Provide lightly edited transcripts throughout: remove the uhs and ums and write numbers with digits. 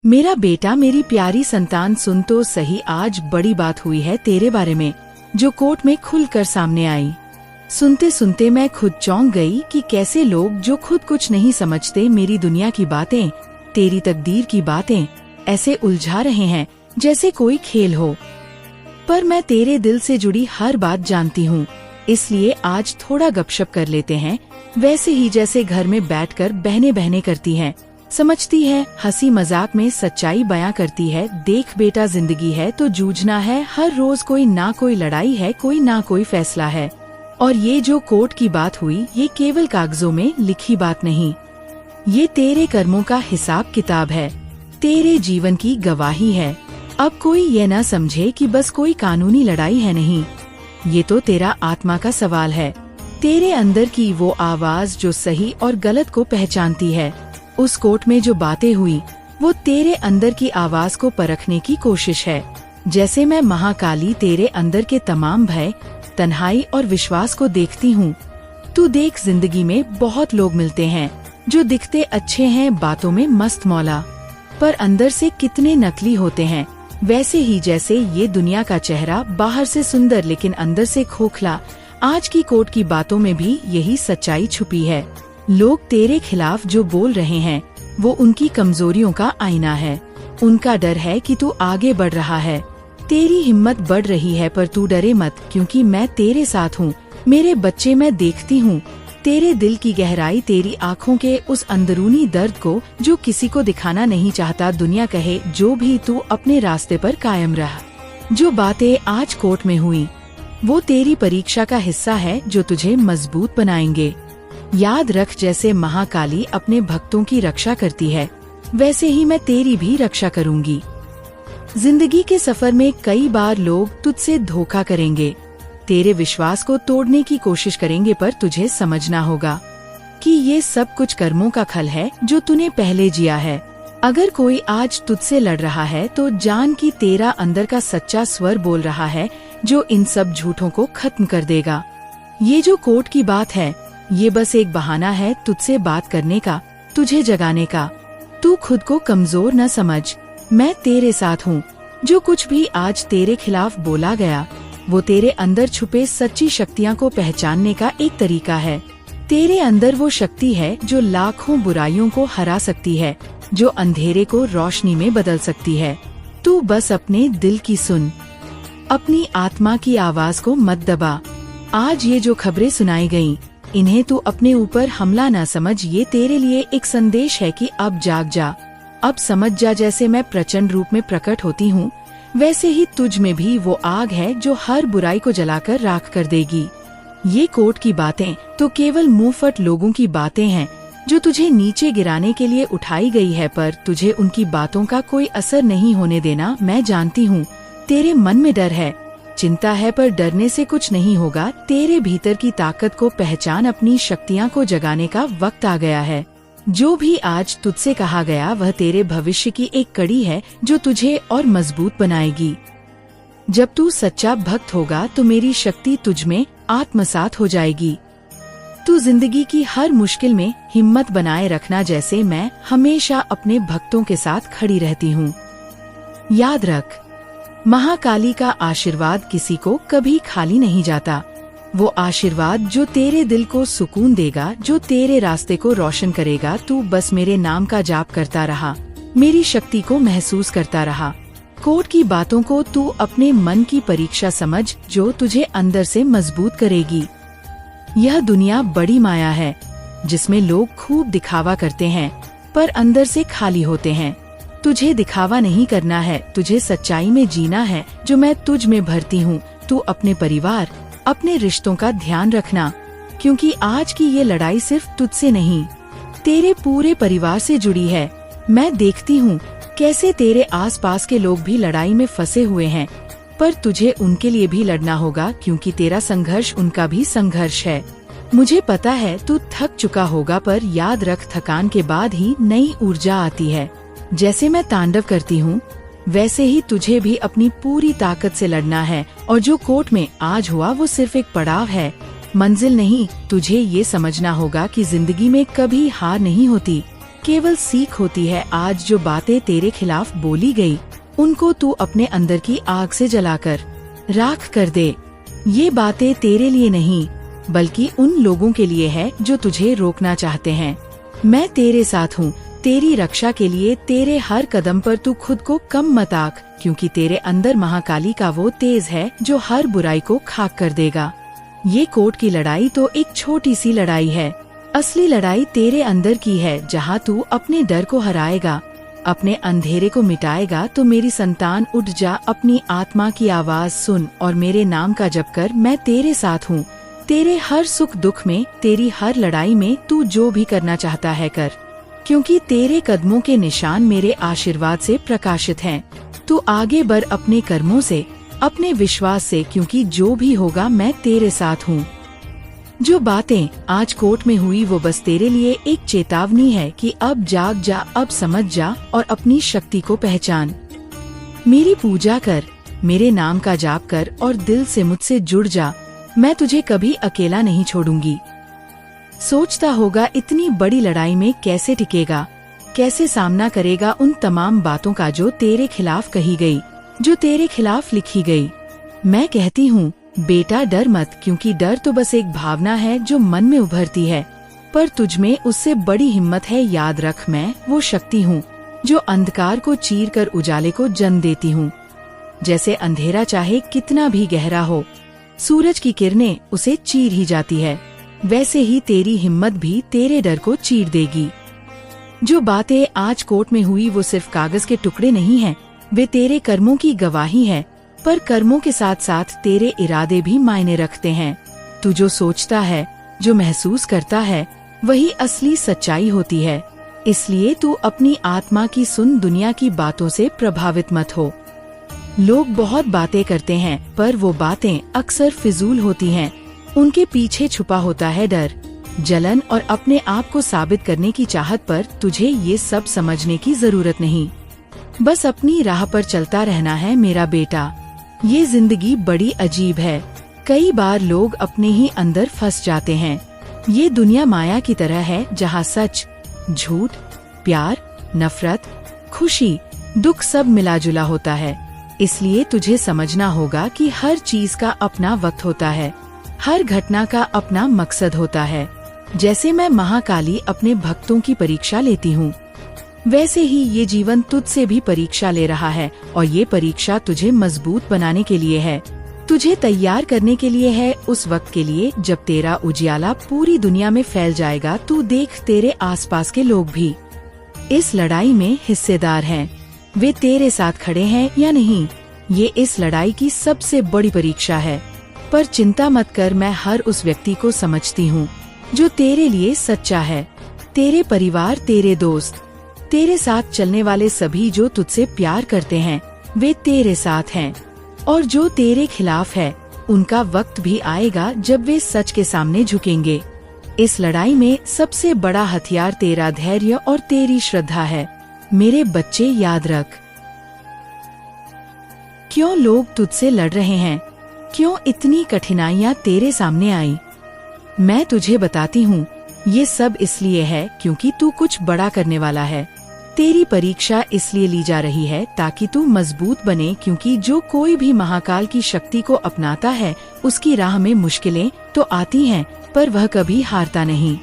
मेरा बेटा, मेरी प्यारी संतान, सुन तो सही, आज बड़ी बात हुई है तेरे बारे में, जो कोर्ट में खुलकर सामने आई। सुनते सुनते मैं खुद चौंक गई कि कैसे लोग जो खुद कुछ नहीं समझते मेरी दुनिया की बातें, तेरी तकदीर की बातें ऐसे उलझा रहे हैं जैसे कोई खेल हो। पर मैं तेरे दिल से जुड़ी हर बात जानती हूँ, इसलिए आज थोड़ा गपशप कर लेते हैं, वैसे ही जैसे घर में बैठकर बहनें बहनें करती हैं। समझती है, हंसी मजाक में सच्चाई बयां करती है। देख बेटा, जिंदगी है तो जूझना है, हर रोज कोई ना कोई लड़ाई है, कोई ना कोई फैसला है। और ये जो कोर्ट की बात हुई, ये केवल कागजों में लिखी बात नहीं, ये तेरे कर्मों का हिसाब किताब है, तेरे जीवन की गवाही है। अब कोई ये ना समझे कि बस कोई कानूनी लड़ाई है, नहीं, ये तो तेरा आत्मा का सवाल है। तेरे अंदर की वो आवाज जो सही और गलत को पहचानती है। उस कोर्ट में जो बातें हुई, वो तेरे अंदर की आवाज को परखने की कोशिश है। जैसे मैं महाकाली तेरे अंदर के तमाम भय, तन्हाई और विश्वास को देखती हूँ। तू देख, जिंदगी में बहुत लोग मिलते हैं जो दिखते अच्छे हैं, बातों में मस्त मौला, पर अंदर से कितने नकली होते हैं। वैसे ही जैसे ये दुनिया का चेहरा बाहर से सुंदर लेकिन अंदर से खोखला, आज की कोर्ट की बातों में भी यही सच्चाई छुपी है। लोग तेरे खिलाफ जो बोल रहे हैं, वो उनकी कमजोरियों का आईना है। उनका डर है कि तू आगे बढ़ रहा है, तेरी हिम्मत बढ़ रही है, पर तू डरे मत, क्योंकि मैं तेरे साथ हूँ। मेरे बच्चे, मैं देखती हूँ तेरे दिल की गहराई, तेरी आँखों के उस अंदरूनी दर्द को जो किसी को दिखाना नहीं चाहता। दुनिया कहे जो भी, तू अपने रास्ते पर कायम रहा। जो बातें आज कोर्ट में हुई, वो तेरी परीक्षा का हिस्सा है, जो तुझे मजबूत बनाएंगे। याद रख, जैसे महाकाली अपने भक्तों की रक्षा करती है, वैसे ही मैं तेरी भी रक्षा करूंगी। जिंदगी के सफर में कई बार लोग तुझसे धोखा करेंगे, तेरे विश्वास को तोड़ने की कोशिश करेंगे, पर तुझे समझना होगा कि ये सब कुछ कर्मों का फल है जो तूने पहले जिया है। अगर कोई आज तुझसे लड़ रहा है, तो जान कि तेरा अंदर का सच्चा स्वर बोल रहा है, जो इन सब झूठों को खत्म कर देगा। ये जो कोर्ट की बात है, ये बस एक बहाना है तुझसे बात करने का, तुझे जगाने का। तू खुद को कमजोर न समझ, मैं तेरे साथ हूँ। जो कुछ भी आज तेरे खिलाफ बोला गया, वो तेरे अंदर छुपे सच्ची शक्तियाँ को पहचानने का एक तरीका है। तेरे अंदर वो शक्ति है जो लाखों बुराइयों को हरा सकती है, जो अंधेरे को रोशनी में बदल सकती है। तू बस अपने दिल की सुन, अपनी आत्मा की आवाज को मत दबा। आज ये जो खबरें सुनाई गईं, इन्हें तू अपने ऊपर हमला न समझ, ये तेरे लिए एक संदेश है कि अब जाग जा, अब समझ जा। जैसे मैं प्रचंड रूप में प्रकट होती हूँ, वैसे ही तुझ में भी वो आग है जो हर बुराई को जलाकर राख कर देगी। ये कोर्ट की बातें तो केवल मुंहफट लोगों की बातें हैं, जो तुझे नीचे गिराने के लिए उठाई गई है, पर तुझे उनकी बातों का कोई असर नहीं होने देना। मैं जानती हूँ तेरे मन में डर है, चिंता है, पर डरने से कुछ नहीं होगा। तेरे भीतर की ताकत को पहचान, अपनी शक्तियाँ को जगाने का वक्त आ गया है। जो भी आज तुझसे कहा गया, वह तेरे भविष्य की एक कड़ी है जो तुझे और मजबूत बनाएगी। जब तू सच्चा भक्त होगा, तो मेरी शक्ति तुझ में आत्मसात हो जाएगी। तू जिंदगी की हर मुश्किल में हिम्मत बनाए रखना, जैसे मैं हमेशा अपने भक्तों के साथ खड़ी रहती हूँ। याद रख, महाकाली का आशीर्वाद किसी को कभी खाली नहीं जाता। वो आशीर्वाद जो तेरे दिल को सुकून देगा, जो तेरे रास्ते को रोशन करेगा। तू बस मेरे नाम का जाप करता रहा, मेरी शक्ति को महसूस करता रहा। कोर्ट की बातों को तू अपने मन की परीक्षा समझ, जो तुझे अंदर से मजबूत करेगी। यह दुनिया बड़ी माया है, जिसमें लोग खूब दिखावा करते हैं, पर अंदर से खाली होते हैं। तुझे दिखावा नहीं करना है, तुझे सच्चाई में जीना है, जो मैं तुझ में भरती हूँ। तू अपने परिवार, अपने रिश्तों का ध्यान रखना, क्योंकि आज की ये लड़ाई सिर्फ तुझसे नहीं, तेरे पूरे परिवार से जुड़ी है। मैं देखती हूँ कैसे तेरे आसपास के लोग भी लड़ाई में फंसे हुए हैं, पर तुझे उनके लिए भी लड़ना होगा, क्योंकि तेरा संघर्ष उनका भी संघर्ष है। मुझे पता है तू थक चुका होगा, पर याद रख, थकान के बाद ही नई ऊर्जा आती है। जैसे मैं तांडव करती हूँ, वैसे ही तुझे भी अपनी पूरी ताकत से लड़ना है। और जो कोर्ट में आज हुआ, वो सिर्फ एक पड़ाव है, मंजिल नहीं। तुझे ये समझना होगा कि जिंदगी में कभी हार नहीं होती, केवल सीख होती है। आज जो बातें तेरे खिलाफ बोली गई, उनको तू अपने अंदर की आग से जलाकर राख कर दे। ये बातें तेरे लिए नहीं, बल्कि उन लोगों के लिए है जो तुझे रोकना चाहते हैं। मैं तेरे साथ हूँ। तेरी रक्षा के लिए तेरे हर कदम पर तू खुद को कम मत आंक, क्योंकि तेरे अंदर महाकाली का वो तेज है जो हर बुराई को खाक कर देगा। ये कोर्ट की लड़ाई तो एक छोटी सी लड़ाई है। असली लड़ाई तेरे अंदर की है, जहाँ तू अपने डर को हराएगा, अपने अंधेरे को मिटाएगा। तो मेरी संतान, उठ जा, अपनी आत्मा की आवाज सुन और मेरे नाम का जप कर। मैं तेरे साथ हूँ। तेरे हर सुख दुख में, तेरी हर लड़ाई में तू जो भी करना चाहता है कर, क्योंकि तेरे कदमों के निशान मेरे आशीर्वाद से प्रकाशित हैं। तू आगे बढ़ अपने कर्मों से, अपने विश्वास से, क्योंकि जो भी होगा मैं तेरे साथ हूँ। जो बातें आज कोर्ट में हुई वो बस तेरे लिए एक चेतावनी है कि अब जाग जा, अब समझ जा और अपनी शक्ति को पहचान। मेरी पूजा कर, मेरे नाम का जाप कर और दिल से मुझसे जुड़ जा। मैं तुझे कभी अकेला नहीं छोड़ूंगी। सोचता होगा इतनी बड़ी लड़ाई में कैसे टिकेगा, कैसे सामना करेगा उन तमाम बातों का जो तेरे खिलाफ कही गई, जो तेरे खिलाफ लिखी गई। मैं कहती हूँ बेटा डर मत, क्योंकि डर तो बस एक भावना है जो मन में उभरती है, पर तुझ में उससे बड़ी हिम्मत है। याद रख, मैं वो शक्ति हूँ जो अंधकार को चीर कर उजाले को जन्म देती हूँ। जैसे अंधेरा चाहे कितना भी गहरा हो, सूरज की किरणें उसे चीर ही जाती है, वैसे ही तेरी हिम्मत भी तेरे डर को चीर देगी। जो बातें आज कोर्ट में हुई वो सिर्फ कागज के टुकड़े नहीं हैं, वे तेरे कर्मों की गवाही है। पर कर्मों के साथ साथ तेरे इरादे भी मायने रखते हैं। तू जो सोचता है, जो महसूस करता है, वही असली सच्चाई होती है। इसलिए तू अपनी आत्मा की सुन, दुनिया की बातों से प्रभावित मत हो। लोग बहुत बातें करते हैं, पर वो बातें अक्सर फिजूल होती हैं। उनके पीछे छुपा होता है डर, जलन और अपने आप को साबित करने की चाहत। पर तुझे ये सब समझने की जरूरत नहीं, बस अपनी राह पर चलता रहना है मेरा बेटा। ये जिंदगी बड़ी अजीब है। कई बार लोग अपने ही अंदर फंस जाते हैं। ये दुनिया माया की तरह है, जहाँ सच, झूठ, प्यार, नफरत, खुशी, दुख सब मिला जुला होता है। इसलिए तुझे समझना होगा कि हर चीज का अपना वक्त होता है, हर घटना का अपना मकसद होता है। जैसे मैं महाकाली अपने भक्तों की परीक्षा लेती हूँ, वैसे ही ये जीवन तुझसे भी परीक्षा ले रहा है। और ये परीक्षा तुझे मजबूत बनाने के लिए है, तुझे तैयार करने के लिए है, उस वक्त के लिए जब तेरा उजियाला पूरी दुनिया में फैल जाएगा। तू देख, तेरे आसपास के लोग भी इस लड़ाई में हिस्सेदार हैं। वे तेरे साथ खड़े हैं या नहीं, ये इस लड़ाई की सबसे बड़ी परीक्षा है। पर चिंता मत कर, मैं हर उस व्यक्ति को समझती हूँ जो तेरे लिए सच्चा है। तेरे परिवार, तेरे दोस्त, तेरे साथ चलने वाले सभी जो तुझसे प्यार करते हैं, वे तेरे साथ हैं। और जो तेरे खिलाफ है, उनका वक्त भी आएगा जब वे सच के सामने झुकेंगे। इस लड़ाई में सबसे बड़ा हथियार तेरा धैर्य और तेरी श्रद्धा है। मेरे बच्चे, याद रख, क्यों लोग तुझसे लड़ रहे हैं, क्यों इतनी कठिनाइयाँ तेरे सामने आई। मैं तुझे बताती हूँ, ये सब इसलिए है क्योंकि तू कुछ बड़ा करने वाला है। तेरी परीक्षा इसलिए ली जा रही है ताकि तू मजबूत बने, क्योंकि जो कोई भी महाकाल की शक्ति को अपनाता है, उसकी राह में मुश्किलें तो आती हैं, पर वह कभी हारता नहीं।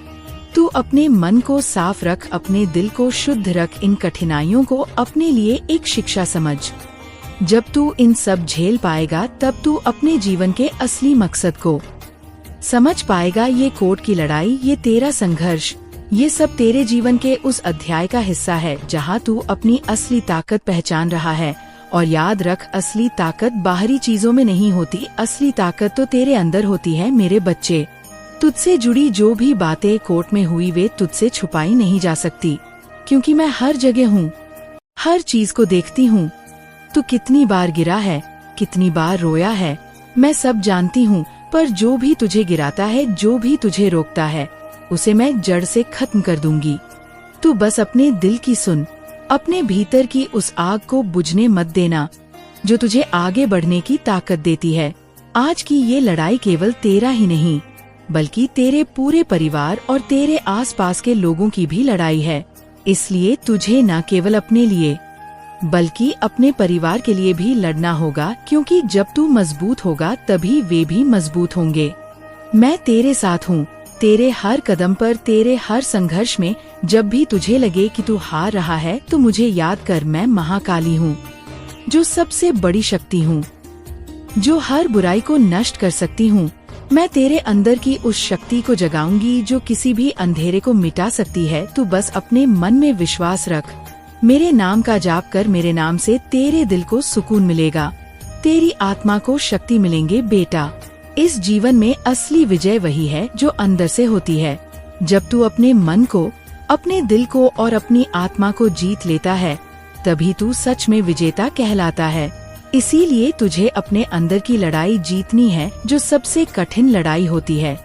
तू अपने मन को साफ रख, अपने दिल को शुद्ध रख। इन कठिनाइयों को अपने लिए एक शिक्षा समझ। जब तू इन सब झेल पाएगा, तब तू अपने जीवन के असली मकसद को समझ पाएगा। ये कोर्ट की लड़ाई, ये तेरा संघर्ष, ये सब तेरे जीवन के उस अध्याय का हिस्सा है जहाँ तू अपनी असली ताकत पहचान रहा है। और याद रख, असली ताकत बाहरी चीजों में नहीं होती, असली ताकत तो तेरे अंदर होती है। मेरे बच्चे, तुझसे जुड़ी जो भी बातें कोर्ट में हुई, वे तुझसे छुपाई नहीं जा सकती, क्योंकि मैं हर जगह हूँ, हर चीज को देखती हूँ। तू कितनी बार गिरा है, कितनी बार रोया है, मैं सब जानती हूँ। पर जो भी तुझे गिराता है, जो भी तुझे रोकता है, उसे मैं जड़ से खत्म कर दूंगी। तू बस अपने दिल की सुन, अपने भीतर की उस आग को बुझने मत देना जो तुझे आगे बढ़ने की ताकत देती है। आज की ये लड़ाई केवल तेरा ही नहीं, बल्कि तेरे पूरे परिवार और तेरे आसपास के लोगों की भी लड़ाई है। इसलिए तुझे न केवल अपने लिए बल्कि अपने परिवार के लिए भी लड़ना होगा, क्योंकि जब तू मजबूत होगा तभी वे भी मजबूत होंगे। मैं तेरे साथ हूँ, तेरे हर कदम पर, तेरे हर संघर्ष में। जब भी तुझे लगे कि तू हार रहा है तो मुझे याद कर, मैं महाकाली हूँ, जो सबसे बड़ी शक्ति हूँ, जो हर बुराई को नष्ट कर सकती हूँ। मैं तेरे अंदर की उस शक्ति को जगाऊंगी जो किसी भी अंधेरे को मिटा सकती है। तू बस अपने मन में विश्वास रख, मेरे नाम का जाप कर। मेरे नाम से तेरे दिल को सुकून मिलेगा, तेरी आत्मा को शक्ति मिलेंगे। बेटा, इस जीवन में असली विजय वही है जो अंदर से होती है। जब तू अपने मन को, अपने दिल को और अपनी आत्मा को जीत लेता है, तभी तू सच में विजेता कहलाता है। इसीलिए तुझे अपने अंदर की लड़ाई जीतनी है, जो सबसे कठिन लड़ाई होती है।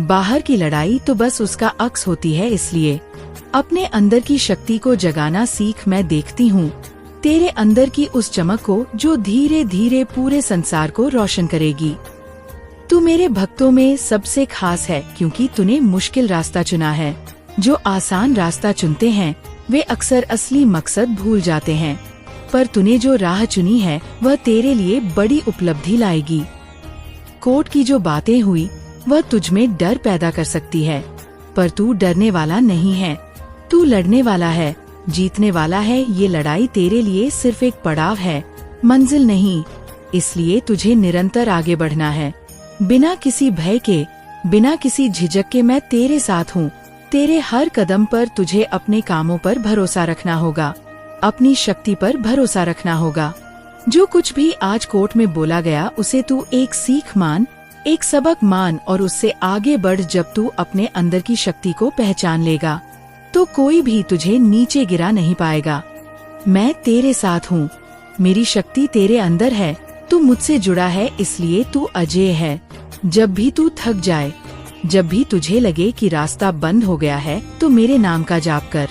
बाहर की लड़ाई तो बस उसका अक्स होती है। इसलिए अपने अंदर की शक्ति को जगाना सीख। मैं देखती हूँ तेरे अंदर की उस चमक को जो धीरे धीरे पूरे संसार को रोशन करेगी। तू मेरे भक्तों में सबसे खास है, क्योंकि तूने मुश्किल रास्ता चुना है। जो आसान रास्ता चुनते हैं वे अक्सर असली मकसद भूल जाते हैं, पर तूने जो राह चुनी है वह तेरे लिए बड़ी उपलब्धि लाएगी। कोर्ट की जो बातें हुई वह तुझ में डर पैदा कर सकती है, पर तू डरने वाला नहीं है, तू लड़ने वाला है, जीतने वाला है। ये लड़ाई तेरे लिए सिर्फ एक पड़ाव है, मंजिल नहीं। इसलिए तुझे निरंतर आगे बढ़ना है, बिना किसी भय के, बिना किसी झिझक के। मैं तेरे साथ हूँ, तेरे हर कदम पर। तुझे अपने कामों पर भरोसा रखना होगा, अपनी शक्ति पर भरोसा रखना होगा। जो कुछ भी आज कोर्ट में बोला गया उसे तू एक सीख मान, एक सबक मान और उससे आगे बढ़। जब तू अपने अंदर की शक्ति को पहचान लेगा तो कोई भी तुझे नीचे गिरा नहीं पाएगा। मैं तेरे साथ हूँ, मेरी शक्ति तेरे अंदर है, तू मुझसे जुड़ा है, इसलिए तू अजेय है। जब भी तू थक जाए, जब भी तुझे लगे कि रास्ता बंद हो गया है, तो मेरे नाम का जाप कर।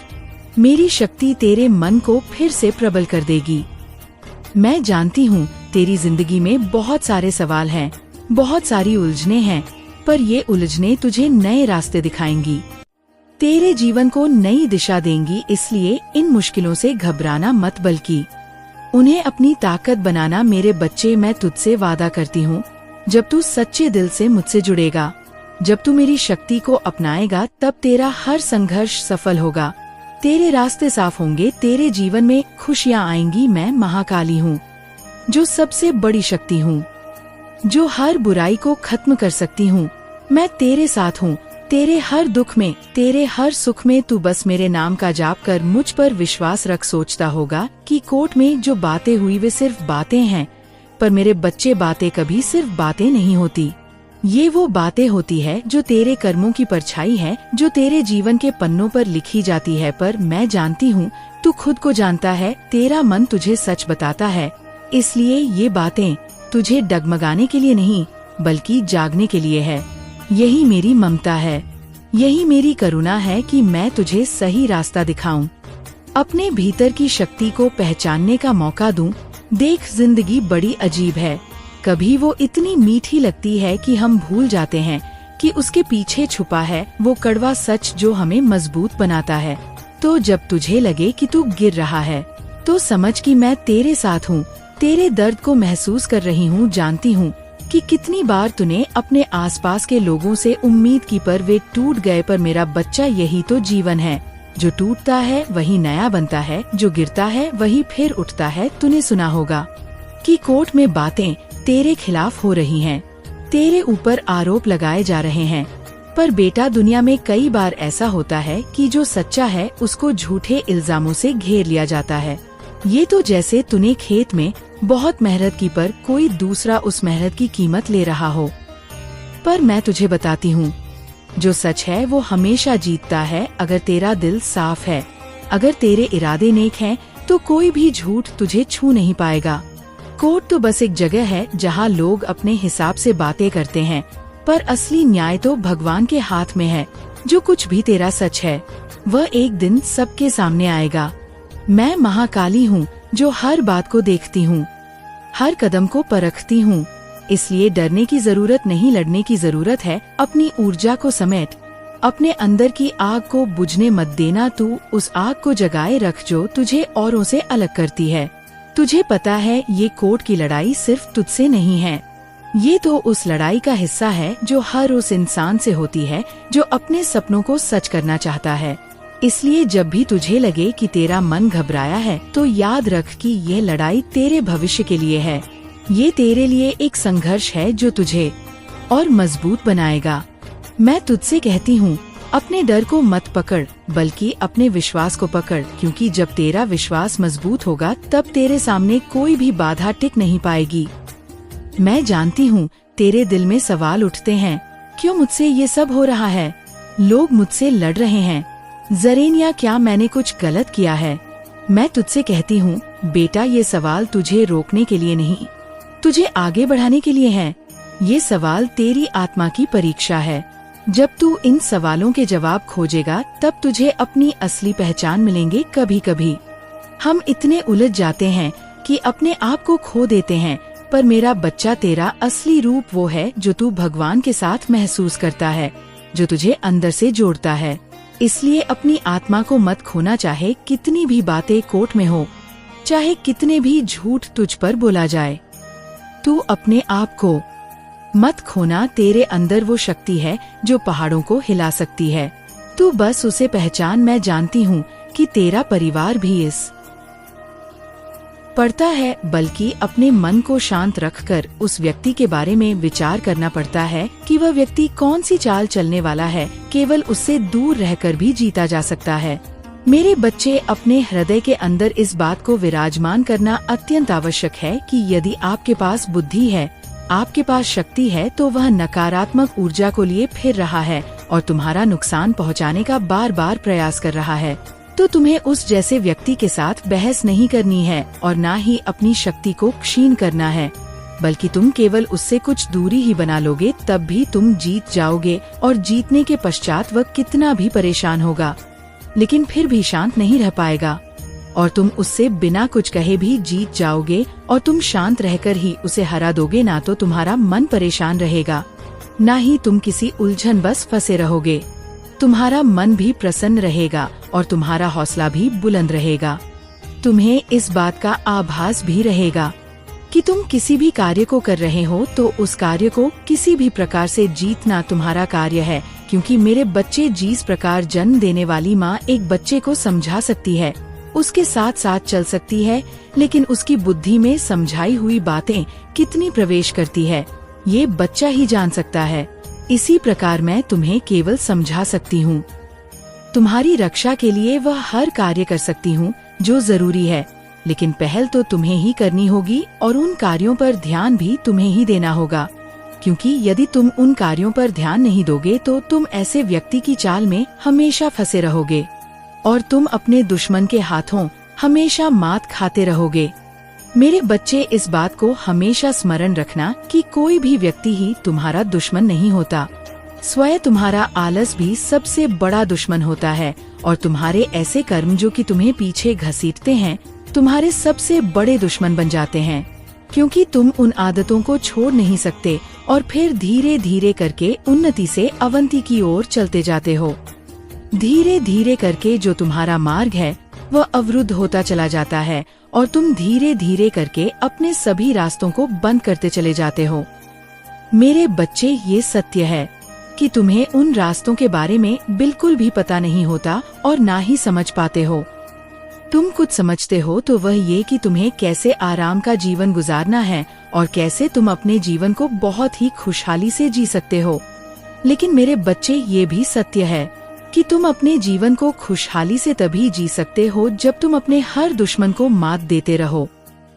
मेरी शक्ति तेरे मन को फिर से प्रबल कर देगी। मैं जानती हूँ तेरी जिंदगी में बहुत सारे सवाल हैं, बहुत सारी उलझने हैं, पर ये उलझने तुझे नए रास्ते दिखाएंगी, तेरे जीवन को नई दिशा देंगी। इसलिए इन मुश्किलों से घबराना मत, बल्कि उन्हें अपनी ताकत बनाना। मेरे बच्चे, मैं तुझसे वादा करती हूँ, जब तू सच्चे दिल से मुझसे जुड़ेगा, जब तू मेरी शक्ति को अपनाएगा, तब तेरा हर संघर्ष सफल होगा, तेरे रास्ते साफ होंगे, तेरे जीवन में खुशियाँ आएंगी। मैं महाकाली हूँ, जो सबसे बड़ी शक्ति हूँ, जो हर बुराई को खत्म कर सकती हूँ। मैं तेरे साथ हूँ, तेरे हर दुख में, तेरे हर सुख में। तू बस मेरे नाम का जाप कर, मुझ पर विश्वास रख। सोचता होगा कि कोर्ट में जो बातें हुई वे सिर्फ बातें हैं, पर मेरे बच्चे, बातें कभी सिर्फ बातें नहीं होती। ये वो बातें होती है जो तेरे कर्मों की परछाई है, जो तेरे जीवन के पन्नों पर लिखी जाती है। पर मैं जानती हूँ तू खुद को जानता है, तेरा मन तुझे सच बताता है। इसलिए ये बातें तुझे डगमगाने के लिए नहीं, बल्कि जागने के लिए है। यही मेरी ममता है, यही मेरी करुणा है कि मैं तुझे सही रास्ता दिखाऊं, अपने भीतर की शक्ति को पहचानने का मौका दूं। देख, जिंदगी बड़ी अजीब है, कभी वो इतनी मीठी लगती है कि हम भूल जाते हैं कि उसके पीछे छुपा है वो कड़वा सच जो हमें मजबूत बनाता है। तो जब तुझे लगे कि तू गिर रहा है, तो समझ कि मैं तेरे साथ हूँ, तेरे दर्द को महसूस कर रही हूँ। जानती हूँ कि कितनी बार तूने अपने आसपास के लोगों से उम्मीद की, पर वे टूट गए। पर मेरा बच्चा, यही तो जीवन है, जो टूटता है वही नया बनता है, जो गिरता है वही फिर उठता है। तूने सुना होगा कि कोर्ट में बातें तेरे खिलाफ हो रही हैं, तेरे ऊपर आरोप लगाए जा रहे हैं। पर बेटा, दुनिया में कई बार ऐसा होता है कि जो सच्चा है उसको झूठे इल्जामों से घेर लिया जाता है। ये तो जैसे तूने खेत में बहुत मेहनत की, पर कोई दूसरा उस मेहनत की कीमत ले रहा हो। पर मैं तुझे बताती हूँ, जो सच है वो हमेशा जीतता है। अगर तेरा दिल साफ है, अगर तेरे इरादे नेक हैं, तो कोई भी झूठ तुझे छू नहीं पाएगा। कोर्ट तो बस एक जगह है जहाँ लोग अपने हिसाब से बातें करते हैं, पर असली न्याय तो भगवान के हाथ में है। जो कुछ भी तेरा सच है वह एक दिन सबके सामने आएगा। मैं महाकाली हूँ, जो हर बात को देखती हूँ, हर कदम को परखती हूँ। इसलिए डरने की जरूरत नहीं, लड़ने की जरूरत है। अपनी ऊर्जा को समेट, अपने अंदर की आग को बुझने मत देना, तू उस आग को जगाए रख जो तुझे औरों से अलग करती है। तुझे पता है ये कोर्ट की लड़ाई सिर्फ तुझसे नहीं है, ये तो उस लड़ाई का हिस्सा है जो हर उस इंसान से होती है जो अपने सपनों को सच करना चाहता है। इसलिए जब भी तुझे लगे कि तेरा मन घबराया है तो याद रख कि यह लड़ाई तेरे भविष्य के लिए है। ये तेरे लिए एक संघर्ष है जो तुझे और मजबूत बनाएगा। मैं तुझसे कहती हूँ, अपने डर को मत पकड़ बल्कि अपने विश्वास को पकड़, क्योंकि जब तेरा विश्वास मजबूत होगा तब तेरे सामने कोई भी बाधा टिक नहीं पाएगी। मैं जानती हूँ तेरे दिल में सवाल उठते हैं, क्यों मुझसे ये सब हो रहा है? लोग मुझसे लड़ रहे हैं। ज़रेनिया, क्या मैंने कुछ गलत किया है? मैं तुझसे कहती हूँ बेटा, ये सवाल तुझे रोकने के लिए नहीं, तुझे आगे बढ़ाने के लिए है। ये सवाल तेरी आत्मा की परीक्षा है। जब तू इन सवालों के जवाब खोजेगा तब तुझे अपनी असली पहचान मिलेंगे। कभी कभी हम इतने उलझ जाते हैं कि अपने आप को खो देते हैं, पर मेरा बच्चा, तेरा असली रूप वो है जो तू भगवान के साथ महसूस करता है, जो तुझे अंदर से जोड़ता है। इसलिए अपनी आत्मा को मत खोना, चाहे कितनी भी बातें कोर्ट में हो, चाहे कितने भी झूठ तुझ पर बोला जाए। तू अपने आप को मत खोना। तेरे अंदर वो शक्ति है जो पहाड़ों को हिला सकती है। तू बस उसे पहचान। मैं जानती हूँ कि तेरा परिवार भी इस पड़ता है, बल्कि अपने मन को शांत रखकर उस व्यक्ति के बारे में विचार करना पड़ता है कि वह व्यक्ति कौन सी चाल चलने वाला है। केवल उससे दूर रहकर भी जीता जा सकता है। मेरे बच्चे, अपने हृदय के अंदर इस बात को विराजमान करना अत्यंत आवश्यक है कि यदि आपके पास बुद्धि है, आपके पास शक्ति है, तो वह नकारात्मक ऊर्जा को लिए फिर रहा है और तुम्हारा नुकसान पहुंचाने का बार बार प्रयास कर रहा है। तो तुम्हें उस जैसे व्यक्ति के साथ बहस नहीं करनी है और न ही अपनी शक्ति को क्षीण करना है, बल्कि तुम केवल उससे कुछ दूरी ही बना लोगे, तब भी तुम जीत जाओगे। और जीतने के पश्चात वह कितना भी परेशान होगा, लेकिन फिर भी शांत नहीं रह पाएगा और तुम उससे बिना कुछ कहे भी जीत जाओगे और तुम शांत रहकर ही उसे हरा दोगे। ना तो तुम्हारा मन परेशान रहेगा, ना ही तुम किसी उलझन बस फंसे रहोगे। तुम्हारा मन भी प्रसन्न रहेगा और तुम्हारा हौसला भी बुलंद रहेगा। तुम्हें इस बात का आभास भी रहेगा कि तुम किसी भी कार्य को कर रहे हो तो उस कार्य को किसी भी प्रकार से जीतना तुम्हारा कार्य है, क्योंकि मेरे बच्चे, जिस प्रकार जन्म देने वाली माँ एक बच्चे को समझा सकती है, उसके साथ साथ चल सकती है, लेकिन उसकी बुद्धि में समझाई हुई बातें कितनी प्रवेश करती है ये बच्चा ही जान सकता है। इसी प्रकार मैं तुम्हें केवल समझा सकती हूँ। तुम्हारी रक्षा के लिए वह हर कार्य कर सकती हूँ जो जरूरी है, लेकिन पहल तो तुम्हें ही करनी होगी और उन कार्यों पर ध्यान भी तुम्हें ही देना होगा, क्योंकि यदि तुम उन कार्यों पर ध्यान नहीं दोगे तो तुम ऐसे व्यक्ति की चाल में हमेशा फंसे रहोगे और तुम अपने दुश्मन के हाथों हमेशा मात खाते रहोगे। मेरे बच्चे, इस बात को हमेशा स्मरण रखना कि कोई भी व्यक्ति ही तुम्हारा दुश्मन नहीं होता। स्वयं तुम्हारा आलस भी सबसे बड़ा दुश्मन होता है और तुम्हारे ऐसे कर्म जो कि तुम्हें पीछे घसीटते हैं तुम्हारे सबसे बड़े दुश्मन बन जाते हैं, क्योंकि तुम उन आदतों को छोड़ नहीं सकते और फिर धीरे धीरे करके उन्नति से अवंति की ओर चलते जाते हो। धीरे धीरे करके जो तुम्हारा मार्ग है वह अवरुद्ध होता चला जाता है और तुम धीरे धीरे करके अपने सभी रास्तों को बंद करते चले जाते हो। मेरे बच्चे, ये सत्य है कि तुम्हें उन रास्तों के बारे में बिल्कुल भी पता नहीं होता और ना ही समझ पाते हो। तुम कुछ समझते हो तो वह ये कि तुम्हें कैसे आराम का जीवन गुजारना है और कैसे तुम अपने जीवन को बहुत ही खुशहाली से जी सकते हो। लेकिन मेरे बच्चे, ये भी सत्य है कि तुम अपने जीवन को खुशहाली से तभी जी सकते हो जब तुम अपने हर दुश्मन को मात देते रहो,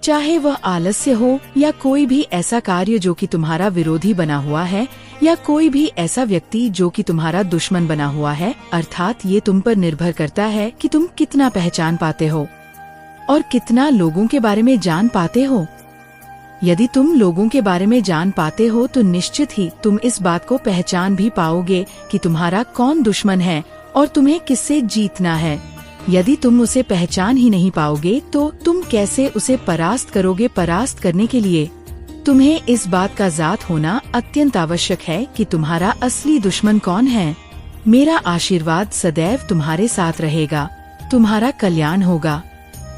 चाहे वह आलस्य हो या कोई भी ऐसा कार्य जो कि तुम्हारा विरोधी बना हुआ है या कोई भी ऐसा व्यक्ति जो कि तुम्हारा दुश्मन बना हुआ है। अर्थात ये तुम पर निर्भर करता है कि तुम कितना पहचान पाते हो और कितना लोगों के बारे में जान पाते हो। यदि तुम लोगों के बारे में जान पाते हो तो निश्चित ही तुम इस बात को पहचान भी पाओगे कि तुम्हारा कौन दुश्मन है और तुम्हें किससे जीतना है। यदि तुम उसे पहचान ही नहीं पाओगे तो तुम कैसे उसे परास्त करोगे। परास्त करने के लिए तुम्हें इस बात का ज़ात होना अत्यंत आवश्यक है कि तुम्हारा असली दुश्मन कौन है। मेरा आशीर्वाद सदैव तुम्हारे साथ रहेगा। तुम्हारा कल्याण होगा।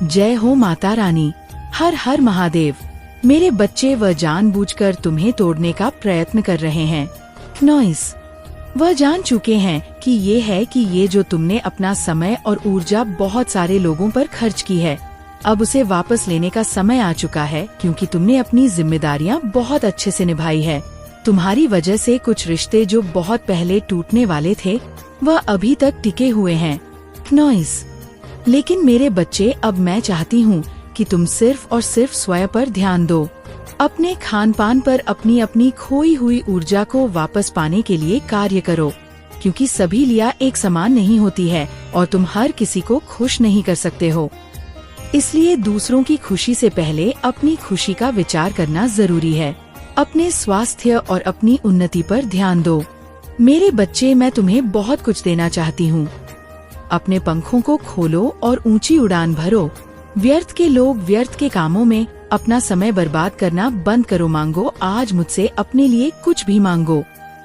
जय हो माता रानी। हर हर महादेव। मेरे बच्चे वह जानबूझकर तुम्हें तोड़ने का प्रयत्न कर रहे हैं। नॉइस। वह जान चुके हैं कि ये जो तुमने अपना समय और ऊर्जा बहुत सारे लोगों पर खर्च की है, अब उसे वापस लेने का समय आ चुका है, क्योंकि तुमने अपनी जिम्मेदारियां बहुत अच्छे से निभाई है। तुम्हारी वजह से कुछ रिश्ते जो बहुत पहले टूटने वाले थे, वह अभी तक टिके हुए हैं। नॉइस। लेकिन मेरे बच्चे, अब मैं चाहती हूँ कि तुम सिर्फ और सिर्फ स्वयं पर ध्यान दो। अपने खान पान पर अपनी अपनी खोई हुई ऊर्जा को वापस पाने के लिए कार्य करो, क्योंकि सभी लिया एक समान नहीं होती है और तुम हर किसी को खुश नहीं कर सकते हो। इसलिए दूसरों की खुशी से पहले अपनी खुशी का विचार करना जरूरी है। अपने स्वास्थ्य और अपनी उन्नति पर ध्यान दो। मेरे बच्चे, मैं तुम्हें बहुत कुछ देना चाहती हूँ। अपने पंखों को खोलो और ऊंची उड़ान भरो। व्यर्थ के लोग व्यर्थ के कामों में अपना समय बर्बाद करना बंद करो। मांगो आज मुझसे, अपने लिए कुछ भी मांगो।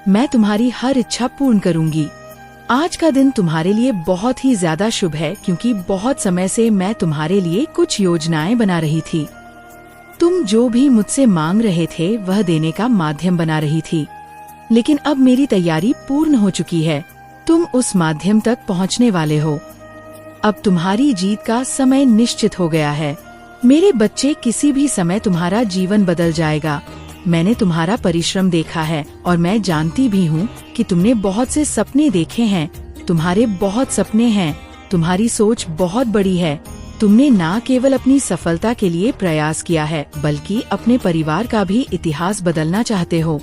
मैं तुम्हारी हर इच्छा पूर्ण करूंगी। आज का दिन तुम्हारे लिए बहुत ही ज्यादा शुभ है, क्योंकि बहुत समय से मैं तुम्हारे लिए कुछ योजनाएं बना रही थी। तुम जो भी मुझसे मांग रहे थे वह देने का माध्यम बना रही थी, लेकिन अब मेरी तैयारी पूर्ण हो चुकी है। तुम उस माध्यम तक पहुंचने वाले हो। अब तुम्हारी जीत का समय निश्चित हो गया है। मेरे बच्चे, किसी भी समय तुम्हारा जीवन बदल जाएगा। मैंने तुम्हारा परिश्रम देखा है और मैं जानती भी हूँ कि तुमने बहुत से सपने देखे हैं। तुम्हारे बहुत सपने हैं। तुम्हारी सोच बहुत बड़ी है। तुमने न केवल अपनी सफलता के लिए प्रयास किया है, बल्कि अपने परिवार का भी इतिहास बदलना चाहते हो।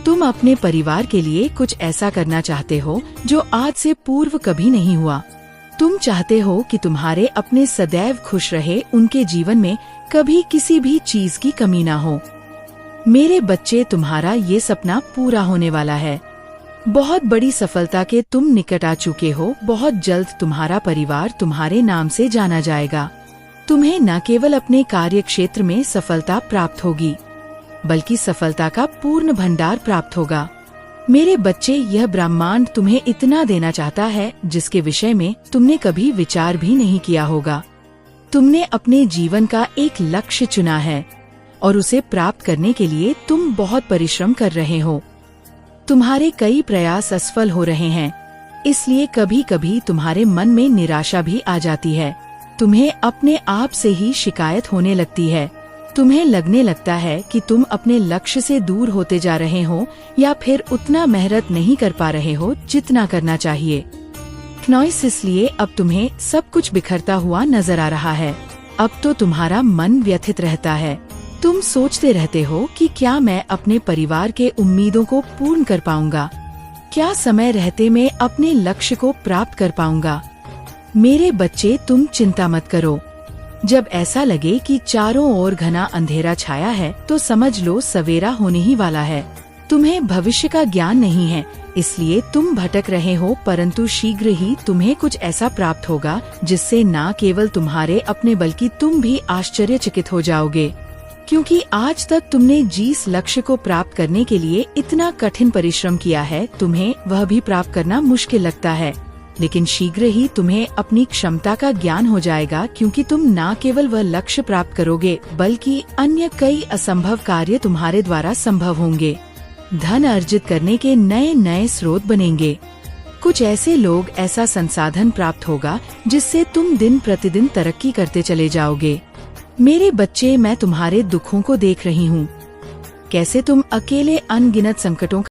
तुम अपने परिवार के लिए कुछ ऐसा करना चाहते हो जो आज से पूर्व कभी नहीं हुआ। तुम चाहते हो कि तुम्हारे अपने सदैव खुश रहे, उनके जीवन में कभी किसी भी चीज की कमी ना हो। मेरे बच्चे, तुम्हारा ये सपना पूरा होने वाला है। बहुत बड़ी सफलता के तुम निकट आ चुके हो। बहुत जल्द तुम्हारा परिवार तुम्हारे नाम से जाना जाएगा। तुम्हें न केवल अपने कार्य क्षेत्र में सफलता प्राप्त होगी, बल्कि सफलता का पूर्ण भंडार प्राप्त होगा। मेरे बच्चे, यह ब्रह्मांड तुम्हें इतना देना चाहता है जिसके विषय में तुमने कभी विचार भी नहीं किया होगा। तुमने अपने जीवन का एक लक्ष्य चुना है और उसे प्राप्त करने के लिए तुम बहुत परिश्रम कर रहे हो। तुम्हारे कई प्रयास असफल हो रहे हैं, इसलिए कभी कभी तुम्हारे मन में निराशा भी आ जाती है। तुम्हें अपने आप से ही शिकायत होने लगती है। तुम्हें लगने लगता है कि तुम अपने लक्ष्य से दूर होते जा रहे हो, या फिर उतना मेहनत नहीं कर पा रहे हो जितना करना चाहिए। नॉइस। इसलिए अब तुम्हें सब कुछ बिखरता हुआ नजर आ रहा है। अब तो तुम्हारा मन व्यथित रहता है। तुम सोचते रहते हो कि क्या मैं अपने परिवार के उम्मीदों को पूर्ण कर पाऊंगा? क्या समय रहते मैं अपने लक्ष्य को प्राप्त कर पाऊंगा? मेरे बच्चे, तुम चिंता मत करो। जब ऐसा लगे कि चारों ओर घना अंधेरा छाया है, तो समझ लो सवेरा होने ही वाला है। तुम्हें भविष्य का ज्ञान नहीं है, इसलिए तुम भटक रहे हो, परंतु शीघ्र ही तुम्हें कुछ ऐसा प्राप्त होगा जिससे न केवल तुम्हारे अपने बल्कि तुम भी आश्चर्यचकित हो जाओगे। क्योंकि आज तक तुमने जिस लक्ष्य को प्राप्त करने के लिए इतना कठिन परिश्रम किया है, तुम्हें वह भी प्राप्त करना मुश्किल लगता है। लेकिन शीघ्र ही तुम्हें अपनी क्षमता का ज्ञान हो जाएगा, क्योंकि तुम न केवल वह लक्ष्य प्राप्त करोगे, बल्कि अन्य कई असंभव कार्य तुम्हारे द्वारा संभव होंगे। धन अर्जित करने के नए नए स्रोत बनेंगे। कुछ ऐसे लोग, ऐसा संसाधन प्राप्त होगा जिससे तुम दिन प्रतिदिन तरक्की करते चले जाओगे। मेरे बच्चे, मैं तुम्हारे दुखों को देख रही हूँ। कैसे तुम अकेले अनगिनत संकटों